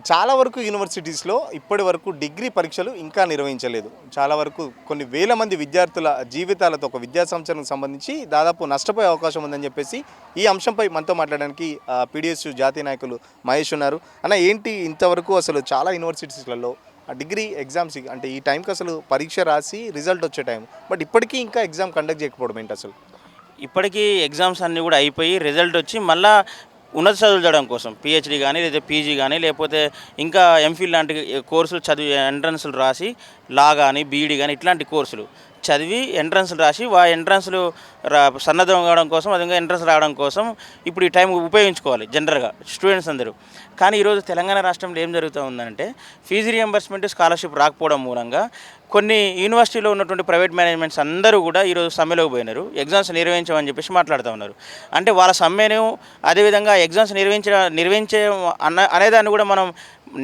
చాలా వరకు యూనివర్సిటీస్లో ఇప్పటి వరకు డిగ్రీ పరీక్షలు ఇంకా నిర్వహించలేదు. చాలా వరకు కొన్ని వేల మంది విద్యార్థుల జీవితాలతో ఒక విద్యా సంవత్సరానికి సంబంధించి దాదాపు నష్టపోయే అవకాశం ఉందని చెప్పేసి ఈ అంశంపై మనతో మాట్లాడడానికి పీడిఎస్ జాతీయ నాయకులు మహేష్ ఉన్నారు. అన్న ఏంటి ఇంతవరకు అసలు చాలా యూనివర్సిటీస్లలో డిగ్రీ ఎగ్జామ్స్ అంటే ఈ టైంకి అసలు పరీక్ష రాసి రిజల్ట్ వచ్చే టైం, బట్ ఇప్పటికీ ఇంకా ఎగ్జామ్ కండక్ట్ చేయకపోవడం ఏంటి అసలు? ఇప్పటికీ ఎగ్జామ్స్ అన్నీ కూడా అయిపోయి రిజల్ట్ వచ్చి మళ్ళా ఉన్నత చదువులు చదవడం కోసం పిహెచ్డి కానీ లేదా పీజీ కానీ లేకపోతే ఇంకా ఎంఫిల్ లాంటి కోర్సులు చదివి ఎంట్రన్స్లు రాసి లా కానీ బీఈడి కానీ ఇట్లాంటి కోర్సులు చదివి ఎంట్రన్స్లు రాసి ఎంట్రన్స్లు సన్నద్ధం కావడం కోసం అదేవిధంగా ఎంట్రన్స్ రావడం కోసం ఇప్పుడు ఈ టైం ఉపయోగించుకోవాలి జనరల్గా స్టూడెంట్స్ అందరూ. కానీ ఈరోజు తెలంగాణ రాష్ట్రంలో ఏం జరుగుతూ ఉందంటే ఫీజు రియంబర్స్మెంట్ స్కాలర్షిప్ రాకపోవడం మూలంగా కొన్ని యూనివర్సిటీలో ఉన్నటువంటి ప్రైవేట్ మేనేజ్మెంట్స్ అందరూ కూడా ఈరోజు సమ్మెలోకి పోయినారు. ఎగ్జామ్స్ నిర్వహించమని చెప్పేసి మాట్లాడుతూ ఉన్నారు. అంటే వాళ్ళ సమ్మెను అదేవిధంగా ఎగ్జామ్స్ నిర్వహించే అనేదాన్ని కూడా మనం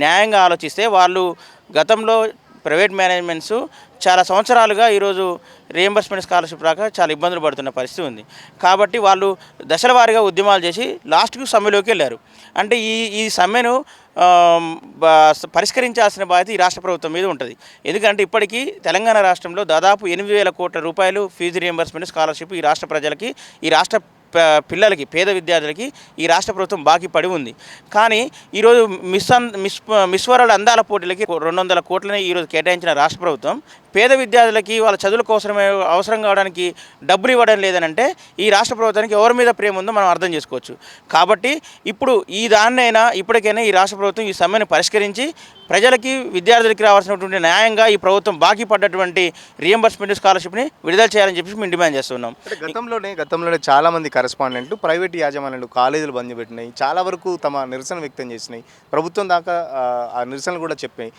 న్యాయంగా ఆలోచిస్తే వాళ్ళు గతంలో ప్రైవేట్ మేనేజ్మెంట్స్ చాలా సంవత్సరాలుగా ఈరోజు రియంబర్స్మెంట్ స్కాలర్షిప్ రాక చాలా ఇబ్బందులు పడుతున్న పరిస్థితి ఉంది. కాబట్టి వాళ్ళు దశల వారీగా ఉద్యమాలు చేసి లాస్ట్కు సమ్మెలోకి వెళ్ళారు. అంటే ఈ సమ్మెను పరిష్కరించాల్సిన బాధ్యత ఈ రాష్ట్ర ప్రభుత్వం మీద ఉంటుంది. ఎందుకంటే ఇప్పటికీ తెలంగాణ రాష్ట్రంలో దాదాపు 8,000 కోట్ల రూపాయలు ఫీజు రియంబర్స్మెంట్ స్కాలర్షిప్ ఈ రాష్ట్ర ప్రజలకి ఈ రాష్ట్ర పిల్లలకి పేద విద్యార్థులకి ఈ రాష్ట్ర ప్రభుత్వం బాకీ పడి ఉంది. కానీ ఈరోజు మిస్ వరల్డ్ అందాల పోటీలకి 200 కోట్లని ఈరోజు కేటాయించిన రాష్ట్ర ప్రభుత్వం పేద విద్యార్థులకి వాళ్ళ చదువుల కోసమే అవసరం కావడానికి డబ్బులు ఇవ్వడం లేదనంటే ఈ రాష్ట్ర ప్రభుత్వానికి ఎవరి మీద ప్రేమ ఉందో మనం అర్థం చేసుకోవచ్చు. కాబట్టి ఇప్పుడు ఇప్పటికైనా ఈ రాష్ట్ర ప్రభుత్వం ఈ సమ్మెను పరిష్కరించి ప్రజలకి విద్యార్థులకి రావాల్సినటువంటి న్యాయంగా ఈ ప్రభుత్వం బాకీ పడ్డటువంటి రియంబర్స్మెంట్ స్కాలర్షిప్ని విడుదల చేయాలని చెప్పేసి మేము డిమాండ్ చేస్తున్నాం. గతంలోనే చాలామంది కరెస్పాండెంట్లు ప్రైవేట్ యాజమాన్యాలు కాలేజీలు బంద్ పెట్టినాయి, చాలా వరకు తమ నిరసన వ్యక్తం చేసినాయి, ప్రభుత్వం దాకా ఆ నిరసనలు కూడా చెప్పినాయి.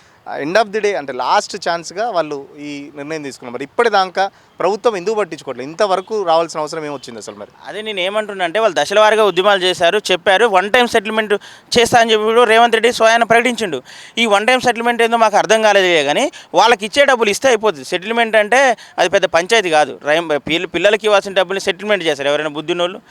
ఎండ్ ఆఫ్ ది డే అంటే లాస్ట్ ఛాన్స్గా వాళ్ళు ఈ నిర్ణయం తీసుకున్నారు. మరి ఇప్పటిదాకా ప్రభుత్వం ఎందుకు పట్టించుకోవట్లేదు? ఇంతవరకు రావాల్సిన అవసరం ఏమొచ్చింది అసలు? మరి అదే నేను ఏమంటున్నా అంటే వాళ్ళు దశల వారీగా ఉద్యమాలు చేశారు, చెప్పారు. వన్ టైం సెటిల్మెంట్ చేస్తా అని చెప్పి రేవంత్ రెడ్డి స్వయాన ప్రకటించిండు. ఈ వన్ టైం సెటిల్మెంట్ ఏందో మాకు అర్థం కాలేదు కానీ వాళ్ళకి ఇచ్చే డబ్బులు ఇస్తే అయిపోతుంది. సెటిల్మెంట్ అంటే అది పెద్ద పంచాయతీ కాదు. పిల్లలకి ఇవ్వాల్సిన డబ్బులు సెటిల్మెంట్ చేశారు ఎవరైనా బుద్ధినోళ్ళు.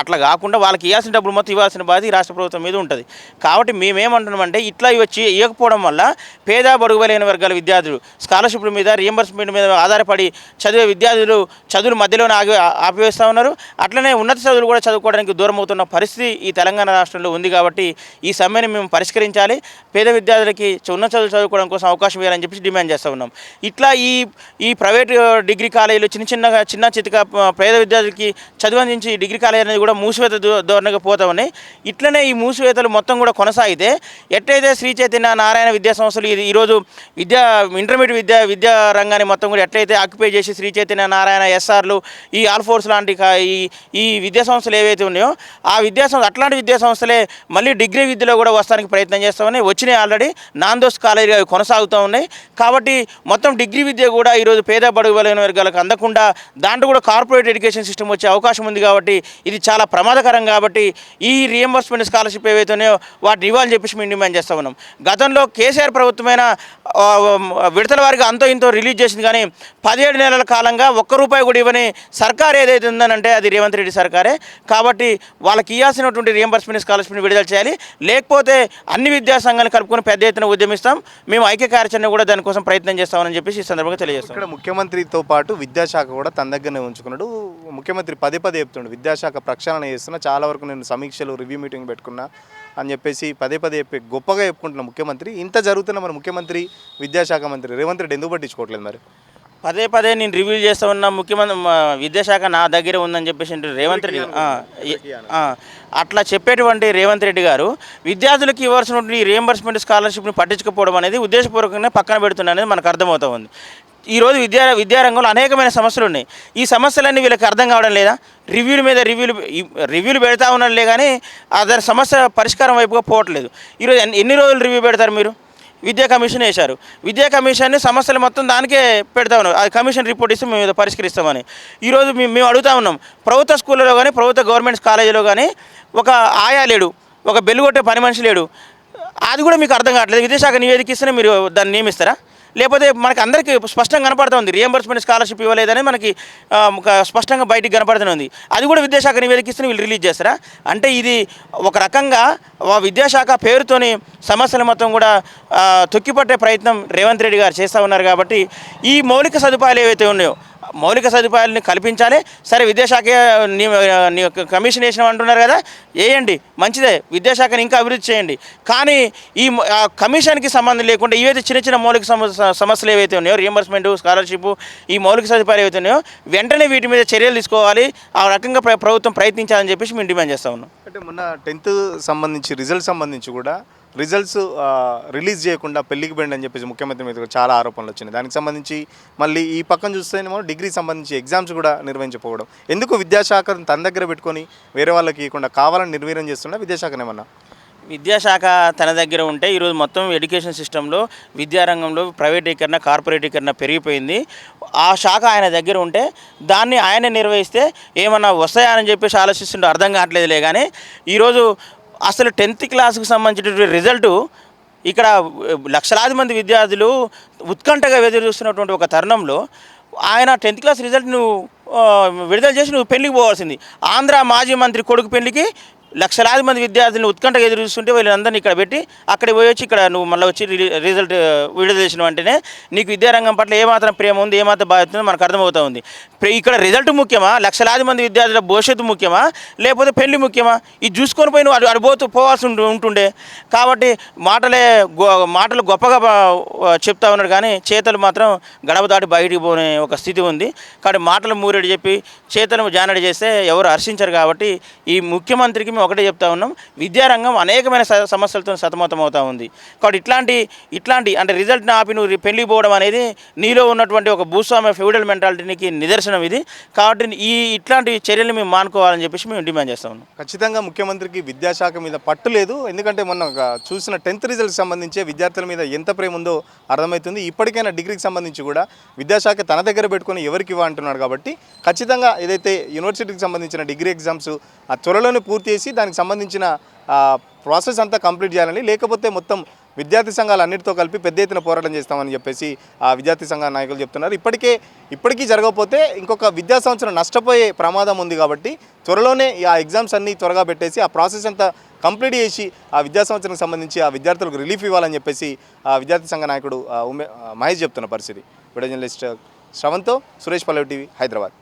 అట్లా కాకుండా వాళ్ళకి ఇవ్వాల్సిన డబ్బులు మొత్తం ఇవ్వాల్సిన బాధ్యత రాష్ట్ర ప్రభుత్వం మీద ఉంటుంది. కాబట్టి మేమేమంటున్నామంటే ఇట్లా ఇవ్వకపోవడం వల్ల పేద బడుగు బలైన వర్గాల విద్యార్థులు స్కాలర్షిప్ల మీద రియంబర్స్మెంట్ మీద ఆధారపడి చదివే విద్యార్థులు చదువులు మధ్యలోనే ఆపివేస్తూ ఉన్నారు. అట్లనే ఉన్నత చదువులు కూడా చదువుకోవడానికి దూరం అవుతున్న పరిస్థితి ఈ తెలంగాణ రాష్ట్రంలో ఉంది. కాబట్టి ఈ సమ్మెని మేము పరిష్కరించాలి, పేద విద్యార్థులకి ఉన్నత చదువులు చదువుకోవడం కోసం అవకాశం ఇవ్వాలని చెప్పి డిమాండ్ చేస్తూ ఉన్నాం. ఇట్లా ఈ ప్రైవేట్ డిగ్రీ కాలేజీలు చిన్న చితక పేద విద్యార్థులకి చదువు అందించి డిగ్రీ కాలేజీ అనేది కూడా మూసివేత ధోరణిగా పోతా ఉన్నాయి. ఇట్లనే ఈ మూసివేతలు మొత్తం కూడా కొనసాగితే ఎట్లయితే శ్రీ చైతన్య నారాయణ విద్యా సంస్థలు ఈరోజు ఇంటర్మీడియట్ విద్యా రంగాన్ని మొత్తం కూడా ఎట్లయితే ఆక్యుపై చేసి శ్రీ చైతన్య నారాయణ ఎస్ఆర్లు ఈ ఆల్ఫోర్స్ లాంటి ఈ విద్యా సంస్థలు ఏవైతే ఉన్నాయో అట్లాంటి విద్యా సంస్థలే మళ్ళీ డిగ్రీ విద్యలో కూడా వస్తానికి ప్రయత్నం చేస్తూ ఉన్నాయి. వచ్చినాయి ఆల్రెడీ నాందోస్ కాలేజీ కొనసాగుతూ ఉన్నాయి. కాబట్టి మొత్తం డిగ్రీ విద్య కూడా ఈరోజు పేద బడుగు బలైన వర్గాలకు అందకుండా దాంట్లో కూడా కార్పొరేట్ ఎడ్యుకేషన్ సిస్టమ్ వచ్చే అవకాశం ఉంది. కాబట్టి ఇది చాలా ప్రమాదకరం. కాబట్టి ఈ రియంబర్స్మెంట్ స్కాలర్షిప్ ఏవైతే ఉన్నాయో వాటిని ఇవ్వాలని చెప్పేసి మేము డిమాండ్ చేస్తూ ఉన్నాం. గతంలో కేసీఆర్ ప్రభుత్వమైన విడతల వారికి అంతో ఇంతో రిలీజ్ చేసింది, కానీ 17 నెలల కాలంగా ₹1 కూడా ఇవ్వని సర్కార్ ఏదైతే ఉందనంటే అది రేవంత్ రెడ్డి సర్కారే. కాబట్టి వాళ్ళకి ఇవ్వాల్సినటువంటి రియంబర్స్మెంట్ స్కాలర్షిప్ని విడుదల చేయాలి. లేకపోతే అన్ని విద్యా సంఘాలను కలుపుకొని పెద్ద ఎత్తున ఉద్యమిస్తాం. మేము ఐక్య కార్యాచరణ కూడా దానికోసం ప్రయత్నం చేస్తామని చెప్పేసి ఈ సందర్భంగా తెలియజేస్తాం. ఇక్కడ ముఖ్యమంత్రితో పాటు విద్యాశాఖ కూడా తన దగ్గరనే ఉంచుకున్నాడు. ముఖ్యమంత్రి పదే చెప్తుండు విద్యాశాఖ ప్రక్షాళన చేస్తున్నా, చాలా వరకు నేను సమీక్షలు రివ్యూ మీటింగ్ పెట్టుకున్నా అని చెప్పేసి పదే చెప్పి గొప్పగా చెప్పుకుంటున్న ముఖ్యమంత్రి. ఇంత జరుగుతున్న మరి ముఖ్యమంత్రి విద్యాశాఖ మంత్రి రేవంత్ రెడ్డి ఎందుకు పట్టించుకోవట్లేదు? మరి పదే నేను రివ్యూ చేస్తూ ఉన్న ముఖ్యమంత్రి విద్యాశాఖ నా దగ్గర ఉందని చెప్పేసి రేవంత్ రెడ్డి అట్లా చెప్పేటువంటి రేవంత్ రెడ్డి గారు విద్యార్థులకు ఇవ్వాల్సినటువంటి రియంబర్స్మెంట్ స్కాలర్షిప్ని పట్టించుకోవడం అనేది ఉద్దేశపూర్వకంగా పక్కన పెడుతున్నది మనకు అర్థమవుతూ ఉంది. ఈరోజు విద్యారంగంలో అనేకమైన సమస్యలు ఉన్నాయి. ఈ సమస్యలన్నీ వీళ్ళకి అర్థం కావడం లేదా? రివ్యూలు పెడతా ఉన్నారులే కానీ దాని సమస్య పరిష్కారం వైపుగా పోవట్లేదు. ఈరోజు ఎన్ని రోజులు రివ్యూ పెడతారు మీరు? విద్యా కమిషన్ వేశారు. విద్యా కమిషన్ని సమస్యలు మొత్తం దానికే పెడతా ఉన్నారు. అది కమిషన్ రిపోర్ట్ ఇస్తే మేము పరిష్కరిస్తామని. ఈరోజు మేము అడుగుతా ఉన్నాం, ప్రభుత్వ స్కూళ్ళలో కానీ ప్రభుత్వ గవర్నమెంట్ కాలేజీలో కానీ ఒక ఆయా లేడు, ఒక బెల్లు కొట్టే పని మనిషి లేడు. అది కూడా మీకు అర్థం కావట్లేదు. విద్యాశాఖ నివేదిక ఇస్తేనే మీరు దాన్ని నియమిస్తారా? లేకపోతే మనకి అందరికీ స్పష్టంగా కనపడుతుంది రియంబర్స్మెంట్ స్కాలర్షిప్ ఇవ్వలేదని మనకి స్పష్టంగా బయటికి కనపడుతుంది. అది కూడా విద్యాశాఖ నివేదికిస్తే వీళ్ళు రిలీజ్ చేస్తారా? అంటే ఇది ఒక రకంగా విద్యాశాఖ పేరుతోని సమస్యలు మొత్తం కూడా తొక్కిపట్టే ప్రయత్నం రేవంత్ రెడ్డి గారు చేస్తూ ఉన్నారు. కాబట్టి ఈ మౌలిక సదుపాయాలు ఏవైతే ఉన్నాయో మౌలిక సదుపాయాలని కల్పించాలి. సరే విద్యాశాఖ కమిషన్ వేసినాం అంటున్నారు కదా, వేయండి, మంచిదే, విద్యాశాఖని ఇంకా అభివృద్ధి చేయండి. కానీ ఈ కమిషన్కి సంబంధం లేకుండా ఏవైతే చిన్న చిన్న మౌలిక సమస్యలు ఏవైతే ఉన్నాయో రియంబర్స్మెంట్, స్కాలర్షిప్, ఈ మౌలిక సదుపాయాలు ఏవైతే ఉన్నాయో వెంటనే వీటి మీద చర్యలు తీసుకోవాలి. ఆ రకంగా ప్రభుత్వం ప్రయత్నించాలని చెప్పేసి మేము డిమాండ్ చేస్తూ ఉన్నాం. అంటే మొన్న 10th సంబంధించి రిజల్ట్ సంబంధించి కూడా రిజల్ట్స్ రిలీజ్ చేయకుండా పెళ్లికి బెండ్ అని చెప్పేసి ముఖ్యమంత్రి మీద కూడా చాలా ఆరోపణలు వచ్చినాయి. దానికి సంబంధించి మళ్ళీ ఈ పక్కన చూస్తేనేమో డిగ్రీ సంబంధించి ఎగ్జామ్స్ కూడా నిర్వహించకపోవడం, ఎందుకు విద్యాశాఖ తన దగ్గర పెట్టుకొని వేరే వాళ్ళకి ఇవ్వకుండా కావాలని నిర్వీర్యం చేస్తున్నా విద్యాశాఖనేమన్నా? విద్యాశాఖ తన దగ్గర ఉంటే ఈరోజు మొత్తం ఎడ్యుకేషన్ సిస్టంలో విద్యారంగంలో ప్రైవేటీకరణ, కార్పొరేటీకరణ పెరిగిపోయింది. ఆ శాఖ ఆయన దగ్గర ఉంటే దాన్ని ఆయన నిర్వహిస్తే ఏమన్నా వస్తాయని చెప్పేసి ఆలోచిస్తుంటే అర్థం కావట్లేదులే. కానీ ఈరోజు అసలు 10th క్లాస్కి సంబంధించినటువంటి రిజల్టు ఇక్కడ లక్షలాది మంది విద్యార్థులు ఉత్కంఠగా ఎదురు చూస్తున్నటువంటి ఒక తరుణంలో ఆయన 10th క్లాస్ రిజల్ట్ విడుదల చేసి నువ్వు పెళ్ళికి పోవాల్సింది. ఆంధ్ర మాజీ మంత్రి కొడుకు పెళ్లికి లక్షలాది మంది విద్యార్థులను ఉత్కంఠగా ఎదురు చూస్తుంటే వీళ్ళందరినీ ఇక్కడ పెట్టి అక్కడికి పోయి వచ్చి ఇక్కడ నువ్వు మళ్ళీ వచ్చి రిజల్ట్ విడుదల చేసిన వెంటనే నీకు విద్యారంగం పట్ల ఏమాత్రం ప్రేమ ఉంది, ఏమాత్రం బాధ్యత ఉందో మనకు అర్థమవుతూ ఉంది. ఇక్కడ రిజల్ట్ ముఖ్యమా, లక్షలాది మంది విద్యార్థుల భవిష్యత్తు ముఖ్యమా, లేకపోతే పెళ్లి ముఖ్యమా? ఇది చూసుకొని పోయి నువ్వు అడిపోతూ పోవాల్సి ఉంటుండే. కాబట్టి మాటలు గొప్పగా చెప్తా ఉన్నాడు కానీ చేతలు మాత్రం గడప దాటి బయటికి పోనే ఒక స్థితి ఉంది. కాబట్టి మాటలు మూరెడు చెప్పి చేతలు జానడి చేస్తే ఎవరు హర్షించరు. కాబట్టి ఈ ముఖ్యమంత్రికి మేము ఒకటే చెప్తా ఉన్నాం, విద్యారంగం అనేకమైన సమస్యలతో సతమతం అవుతూ ఉంది. కాబట్టి ఇట్లాంటి అంటే రిజల్ట్ని ఆపి నువ్వు పెళ్లి పోవడం అనేది నీలో ఉన్నటువంటి ఒక భూస్వామ్య ఫ్యూడల్ మెంటాలిటీకి నిదర్శనం ఇది. కాబట్టి ఇట్లాంటి చర్యలు మేము మానుకోవాలని చెప్పేసి మేము డిమాండ్ చేస్తా ఉన్నాం. ఖచ్చితంగా ముఖ్యమంత్రికి విద్యాశాఖ మీద పట్టు లేదు. ఎందుకంటే మొన్న చూసిన 10th రిజల్ట్ సంబంధించి విద్యార్థుల మీద ఎంత ప్రేమ ఉందో అర్థమవుతుంది. ఇప్పటికైనా డిగ్రీకి సంబంధించి కూడా విద్యాశాఖ తన దగ్గర పెట్టుకొని ఎవరికి ఇవ్వ అంటున్నాడు. కాబట్టి ఖచ్చితంగా ఏదైతే యూనివర్సిటీకి సంబంధించిన డిగ్రీ ఎగ్జామ్స్ త్వరలోనే పూర్తి చేసి దానికి సంబంధించిన ప్రాసెస్ అంతా కంప్లీట్ చేయాలని, లేకపోతే మొత్తం విద్యార్థి సంఘాలు అన్నిటితో కలిపి పెద్ద ఎత్తున పోరాటం చేస్తామని చెప్పేసి ఆ విద్యార్థి సంఘ నాయకులు చెప్తున్నారు. ఇప్పటికీ జరగకపోతే ఇంకొక విద్యా సంవత్సరం నష్టపోయే ప్రమాదం ఉంది. కాబట్టి త్వరలోనే ఆ ఎగ్జామ్స్ అన్నీ త్వరగా పెట్టేసి ఆ ప్రాసెస్ అంతా కంప్లీట్ చేసి ఆ విద్యా సంవత్సరం సంబంధించి ఆ విద్యార్థులకు రిలీఫ్ ఇవ్వాలని చెప్పేసి ఆ విద్యార్థి సంఘ నాయకుడు మహేష్ చెప్తున్న పరిస్థితి. వీడియో జర్నలిస్ట్ శ్రవంత్తో సురేష్ పల్లవి టీవీ, హైదరాబాద్.